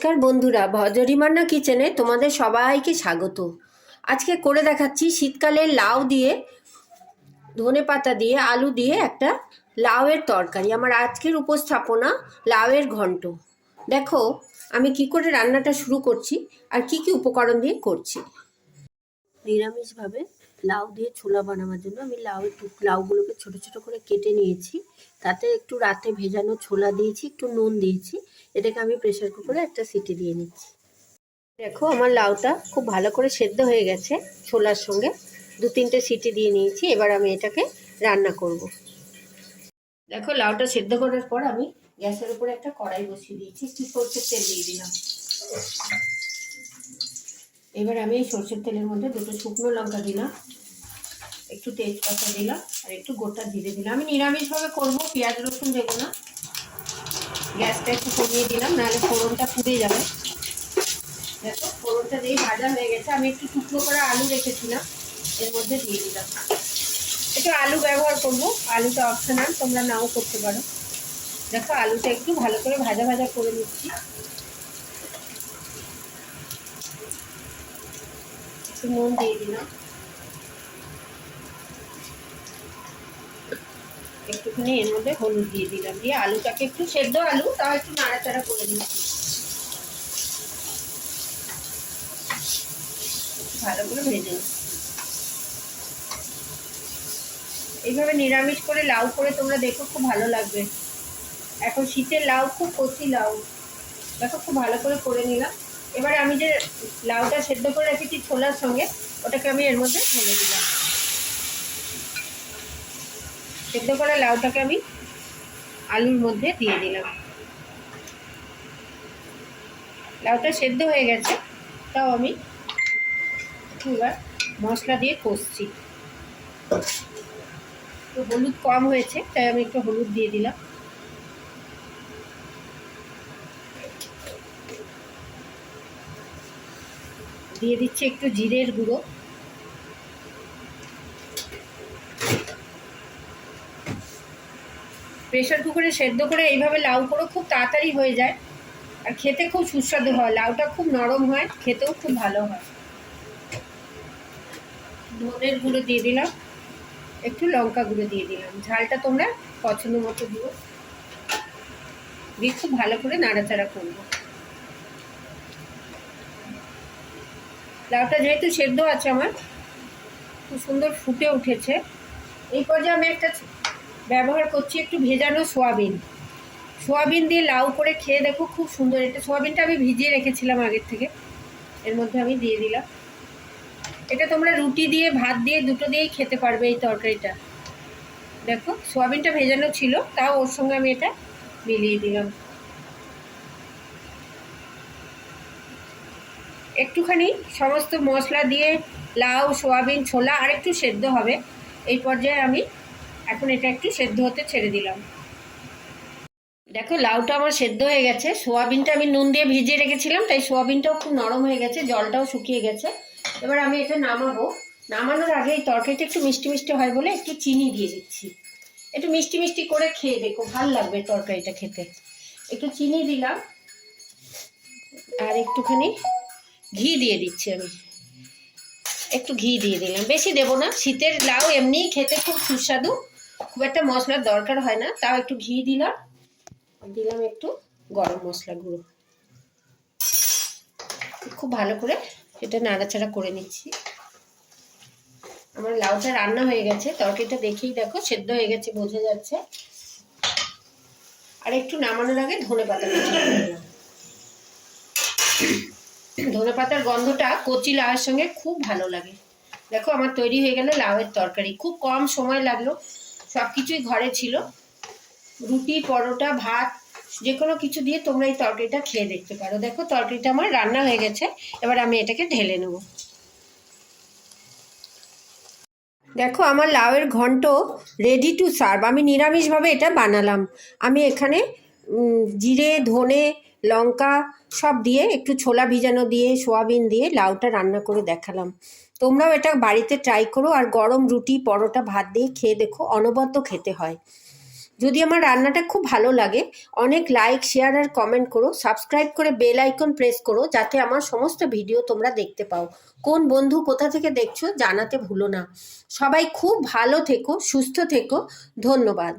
নমস্কার বন্ধুরা, ভজরিমান্না কিচেনে তোমাদের সবাইকে স্বাগত। আজকে করে দেখাচ্ছি শীতকালে লাউ দিয়ে, ধনেপাতা দিয়ে, আলু দিয়ে একটা লাউয়ের তরকারি। আমার আজকের উপস্থাপনা লাউয়ের ঘন্ট। দেখো আমি কি করে রান্নাটা শুরু করছি আর কি কি উপকরণ দিয়ে করছি। নিরামিষভাবে লাউ দিয়ে ছোলা বানানোর জন্য আমি লাউগুলোকে ছোট ছোট করে কেটে নিয়েছি। তাতে একটু রাতে ভেজানো ছোলা দিয়েছি, একটু নুন দিয়েছি। এটাকে আমি প্রেসার কুকারে একটা সিটি দিয়ে নিচ্ছি। দেখো আমার লাউটা খুব ভালো করে সেদ্ধ হয়ে গেছে, ছোলার সঙ্গে 2-3টে সিটি দিয়ে নিয়েছি। এবার আমি এটাকে রান্না করব। দেখো লাউটা সেদ্ধ করার পর আমি গ্যাসের উপরে একটা কড়াই বসিয়ে দিয়েছি, একটু সরষের তেল দিয়ে দিলাম। এবার আমি এই সরষের তেলের মধ্যে 2টো শুকনো লঙ্কা দিলাম, একটু তেজপাতা দিলাম আর একটু গোটা জিরে দিলাম। আমি নিরামিষভাবে করবো, পেঁয়াজ রসুন দেবো না। গ্যাসটা একটু কমিয়ে দিলাম, নাহলে ফোড়নটা পুড়ে যাবে। দেখো ফোড়নটা দিয়ে ভাজা হয়ে গেছে। আমি একটু টুকরো করে আলু রেখেছিলাম, এর মধ্যে দিয়ে দিলাম। একটু আলু ব্যবহার করবো, আলুটা অপশনাল, তোমরা নাও করতে পারো। দেখো আলুটা একটু ভালো করে ভাজা ভাজা করে নিচ্ছি। একটু নুন দিয়ে দিলাম, একটুখানি এর মধ্যে হলুদ দিয়ে দিলাম, দিয়ে আলুটাকে একটু সেদ্ধ আলু, তাও একটু নাড়াচাড়া করে দিচ্ছি। ভালো করে ভেজে নিচ্ছি। এইভাবে নিরামিষ করে লাউ করে তোমরা দেখো, খুব ভালো লাগবে। এখন শীতের লাউ খুব কচি লাউ, দেখো খুব ভালো করে নিলাম। এবার আমি যে লাউটা সেদ্ধ করে রেখেছি ছোলার সঙ্গে, ওটাকে আমি এর মধ্যে ঢেলে দিলাম। সেদ্ধ করা লাউটাকে আমি আলুর মধ্যে দিয়ে দিলাম। লাউটা সেদ্ধ হয়ে গেছে, তাও আমি এবার মশলা দিয়ে কষছি। তো হলুদ কম হয়েছে, তাই আমি একটু হলুদ দিয়ে দিলাম। দিয়ে দিচ্ছি একটু জিরের গুঁড়ো। প্রেসার কুকারে সেদ্ধ করে এইভাবে লাউ করে খুব তাড়াতাড়ি হয়ে যায়, আর খেতে খুব সুস্বাদু হয়। লাউটা খুব নরম হয়, খেতেও খুব ভালো হয়। ধনের গুঁড়ো দিয়ে দিলাম, একটু লঙ্কা গুঁড়ো দিয়ে দিলাম। ঝালটা তোমরা পছন্দ মতো দিও। দিয়ে খুব ভালো করে নাড়াচাড়া করবো। লাউটা যেহেতু সেদ্ধ আছে আমার, খুব সুন্দর ফুটে উঠেছে। এই পর্যায়ে আমি একটা ব্যবহার করছি একটু ভেজানো সোয়াবিন। সোয়াবিন দিয়ে লাউ করে খেয়ে দেখো, খুব সুন্দর। এটা সোয়াবিনটা আমি ভিজিয়ে রেখেছিলাম আগের থেকে, এর মধ্যে আমি দিয়ে দিলাম। এটা তোমরা রুটি দিয়ে, ভাত দিয়ে, দুটো দিয়েই খেতে পারবে এই তরকারিটা। দেখো সোয়াবিনটা ভেজানো ছিল, তাও ওর সঙ্গে আমি এটা মিলিয়ে দিলাম। একটুখানি সমস্ত মশলা দিয়ে লাউ, সোয়াবিন, ছোলা আর একটু সেদ্ধ হবে। এই পর্যায়ে আমি এখন এটা একটু সেদ্ধ হতে ছেড়ে দিলাম। দেখো লাউটা আমার সেদ্ধ হয়ে গেছে। সোয়াবিনটা আমি নুন দিয়ে ভিজিয়ে রেখেছিলাম, তাই সোয়াবিনটাও খুব নরম হয়ে গেছে, জলটাও শুকিয়ে গেছে। এবার আমি এটা নামাবো। নামানোর আগে এই তরকারিটা একটু মিষ্টি মিষ্টি হয় বলে একটু চিনি দিয়ে দিচ্ছি। একটু মিষ্টি মিষ্টি করে খেয়ে দেখো, ভালো লাগবে তরকারিটা খেতে। একটু চিনি দিলাম আর একটুখানি ঘি দিয়ে দিচ্ছি। আমি একটু ঘি দিয়ে দিলাম, বেশি দেবো না। শীতের লাউ এমনিই খেতে খুব সুস্বাদু, খুব একটা মশলার দরকার হয় না। তাও একটু ঘি দিলাম, দিলাম একটু গরম মশলা গুঁড়ো। খুব ভালো করে এটা নাড়াচাড়া করে নিচ্ছি। আমার লাউটা রান্না হয়ে গেছে, তরকারিটা দেখেই দেখো সেদ্ধ হয়ে গেছে, বোঝা যাচ্ছে। আর একটু নামানোর আগে ধনেপাতা কুচি দিয়ে দিলাম। ধনেপাতার গন্ধটা কচি লাউয়ের সঙ্গে খুব ভালো লাগে। দেখো আমার তৈরি হয়ে গেল লাউয়ের তরকারি। খুব কম সময় লাগলো, সব কিছুই ঘরে ছিল। রুটি, পরোটা, ভাত, যে কোনো কিছু দিয়ে তোমরা এই তরকারিটা খেয়ে দেখতে পারো। দেখো তরকারিটা আমার রান্না হয়ে গেছে, এবার আমি এটাকে ঢেলে নেব। দেখো আমার লাউয়ের ঘন্ট রেডি টু সার্ভ। আমি নিরামিষভাবে এটা বানালাম। আমি এখানে জিরে, ধনে, লঙ্কা সব দিয়ে, একটু ছোলা ভিজানো দিয়ে, সোয়াবিন দিয়ে লাউটা রান্না করে দেখালাম। তোমরাও এটা বাড়িতে ট্রাই করো, আর গরম রুটি, পরোটা, ভাত দিয়ে খেয়ে দেখো, অনবদ্য খেতে হয়। যদি আমার রান্নাটা খুব ভালো লাগে অনেক লাইক শেয়ার আর কমেন্ট করো, সাবস্ক্রাইব করে বেল আইকন প্রেস করো যাতে আমার সমস্ত ভিডিও তোমরা দেখতে পাও। কোন বন্ধু কোথা থেকে দেখছো জানাতে ভুলো না। সবাই খুব ভালো থেকো, সুস্থ থেকো। ধন্যবাদ।